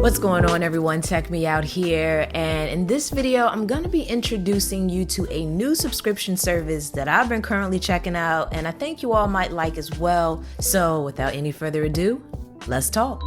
What's going on, everyone? Tech Me Out here, and in this video I'm going to be introducing you to a new subscription service that I've been currently checking out and I think you all might like as well. So without any further ado, let's talk.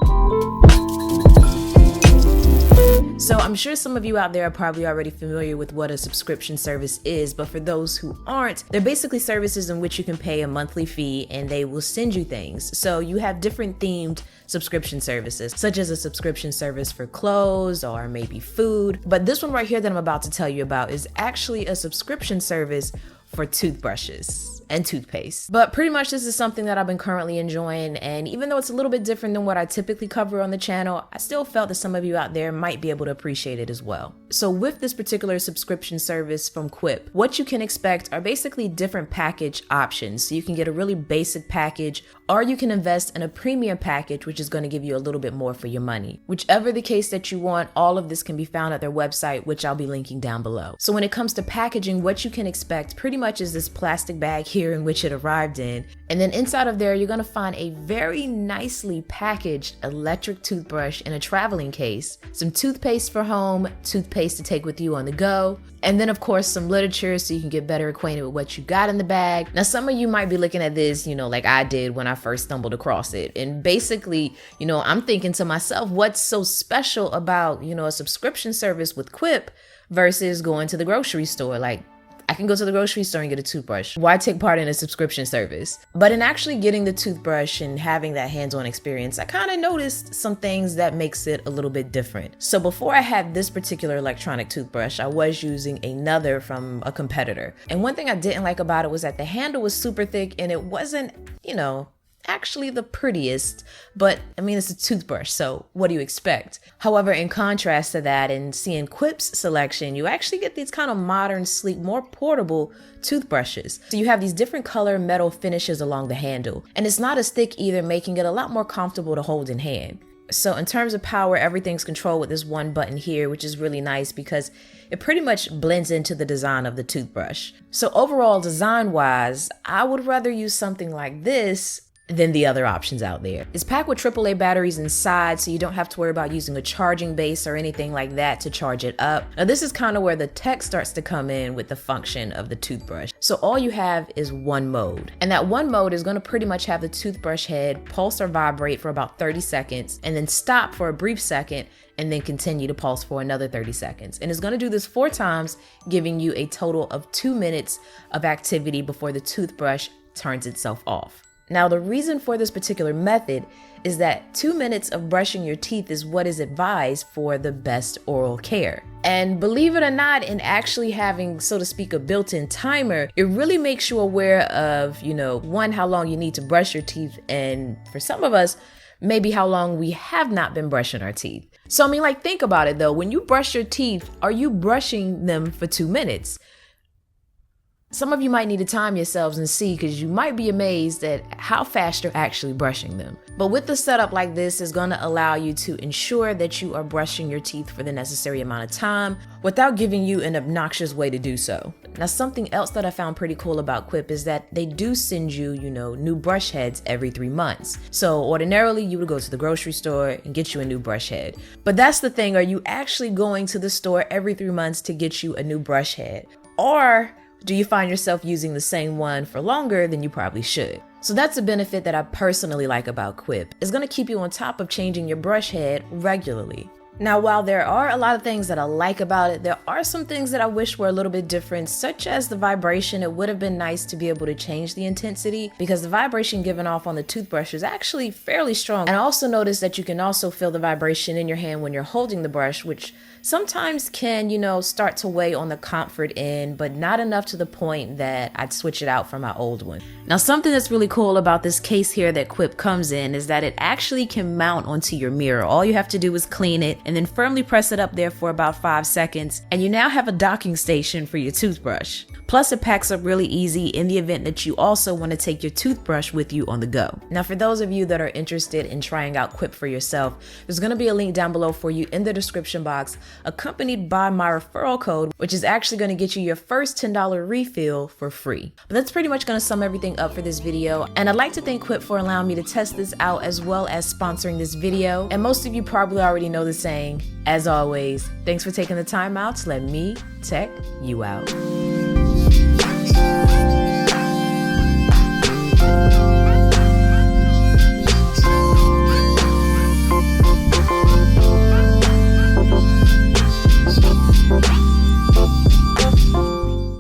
So I'm sure some of you out there are probably already familiar with what a subscription service is, but for those who aren't, they're basically services in which you can pay a monthly fee and they will send you things. So you have different themed subscription services, such as a subscription service for clothes or maybe food. But this one right here that I'm about to tell you about is actually a subscription service for toothbrushes and toothpaste. But pretty much this is something that I've been currently enjoying, and even though it's a little bit different than what I typically cover on the channel, I still felt that some of you out there might be able to appreciate it as well. So with this particular subscription service from Quip, what you can expect are basically different package options. So you can get a really basic package, or you can invest in a premium package, which is going to give you a little bit more for your money. Whichever the case that you want, all of this can be found at their website, which I'll be linking down below. So when it comes to packaging, what you can expect pretty much is this plastic bag here in which it arrived in. And then inside of there, you're going to find a very nicely packaged electric toothbrush in a traveling case, some toothpaste for home, toothpaste to take with you on the go, and then of course some literature so you can get better acquainted with what you got in the bag. Now some of you might be looking at this, like I did when I first stumbled across it. And basically, I'm thinking to myself, what's so special about, a subscription service with Quip versus going to the grocery store? Like, I can go to the grocery store and get a toothbrush. Why take part in a subscription service? But in actually getting the toothbrush and having that hands-on experience, I kind of noticed some things that makes it a little bit different. So before I had this particular electronic toothbrush, I was using another from a competitor. And one thing I didn't like about it was that the handle was super thick and it wasn't, actually the prettiest, but it's a toothbrush, so what do you expect? However, in contrast to that and seeing Quip's selection, you actually get these kind of modern, sleek, more portable toothbrushes. So you have these different color metal finishes along the handle, and it's not as thick either, making it a lot more comfortable to hold in hand. So in terms of power, everything's controlled with this one button here, which is really nice because it pretty much blends into the design of the toothbrush. So overall, design-wise, I would rather use something like this than the other options out there. It's packed with AAA batteries inside, so you don't have to worry about using a charging base or anything like that to charge it up. Now this is kind of where the tech starts to come in with the function of the toothbrush. So all you have is one mode, and that one mode is going to pretty much have the toothbrush head pulse or vibrate for about 30 seconds and then stop for a brief second and then continue to pulse for another 30 seconds. And it's going to do this 4 times, giving you a total of 2 minutes of activity before the toothbrush turns itself off. Now, the reason for this particular method is that 2 minutes of brushing your teeth is what is advised for the best oral care. And believe it or not, in actually having, so to speak, a built-in timer, it really makes you aware of, one, how long you need to brush your teeth, and for some of us, maybe how long we have not been brushing our teeth. So, think about it though. When you brush your teeth, are you brushing them for 2 minutes? Some of you might need to time yourselves and see, because you might be amazed at how fast you're actually brushing them. But with the setup like this, is going to allow you to ensure that you are brushing your teeth for the necessary amount of time without giving you an obnoxious way to do so. Now, something else that I found pretty cool about Quip is that they do send you, new brush heads every 3 months. So ordinarily you would go to the grocery store and get you a new brush head. But that's the thing, are you actually going to the store every 3 months to get you a new brush head? Or do you find yourself using the same one for longer than you probably should? So that's a benefit that I personally like about Quip. It's going to keep you on top of changing your brush head regularly. Now, while there are a lot of things that I like about it, there are some things that I wish were a little bit different, such as the vibration. It would have been nice to be able to change the intensity, because the vibration given off on the toothbrush is actually fairly strong. And I also noticed that you can also feel the vibration in your hand when you're holding the brush, which sometimes can, start to weigh on the comfort end, but not enough to the point that I'd switch it out for my old one. Now, something that's really cool about this case here that Quip comes in is that it actually can mount onto your mirror. All you have to do is clean it, and then firmly press it up there for about 5 seconds, and you now have a docking station for your toothbrush. Plus, it packs up really easy in the event that you also want to take your toothbrush with you on the go. Now, for those of you that are interested in trying out Quip for yourself, there's going to be a link down below for you in the description box, accompanied by my referral code, which is actually going to get you your first $10 refill for free. But that's pretty much going to sum everything up for this video, and I'd like to thank Quip for allowing me to test this out as well as sponsoring this video. And most of you probably already know the saying, as always, thanks for taking the time out to let me tech you out.